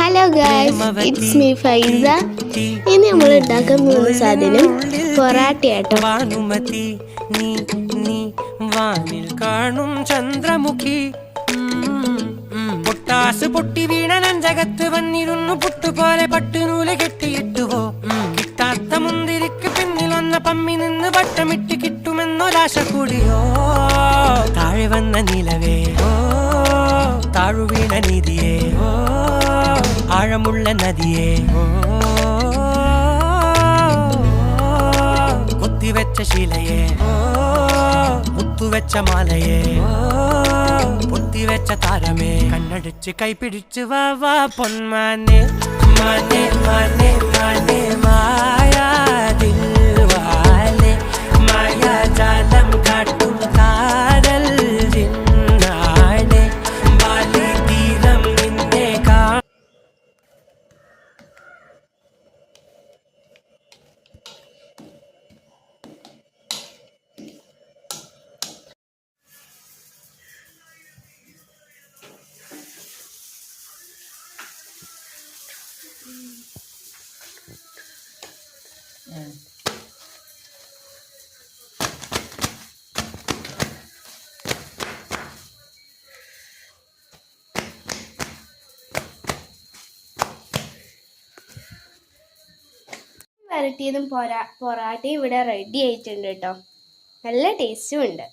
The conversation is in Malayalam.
Hello guys, it's me Faiza. ഇനി നമ്മൾ ഉണ്ടാക്കാൻ പോകുന്ന സാധനം പൊറാട്ടയാട്ടോ. ഭാനുമതി നീ നീ വാനിൽ കാണും ചന്ദ്രമുഖി പൊട്ടാസ് പൊട്ടി വീണ നഞ്ചകത്ത് വന്നിരുന്നു പുട്ടുപോലെ പട്ടുനൂല് കെട്ടിയിട്ടുവോ കിട്ടാത്ത മുന്തിരിക്ക് പിന്നിൽ വന്ന പമ്മി നിന്ന് വട്ടമിട്ട് കിട്ടുമെന്നൊരാശ കൂടിയോ താഴെ വന്ന നിലവേ താഴു വീണ നിധിയേ ആഴമുള്ള നദിയേ കൊത്തിവെച്ച ശിലയെ മുത്തുവെച്ച മാലയെ പൊത്തിവെച്ച താരമേ കണ്ണടിച്ച് കൈപിടിച്ച് വാ വാ പൊന്മാനെ മാനെ മാനെ മാനെ മായാതിൽവാലെ മായാജാലം കാട്ടും കാതൽ ജിന്നാനെ ബാലി തീരം നിന്നെ കാ വരട്ടിയതും പൊറാട്ടയും ഇവിടെ റെഡി ആയിട്ടുണ്ട് കേട്ടോ. നല്ല ടേസ്റ്റും ഉണ്ട്.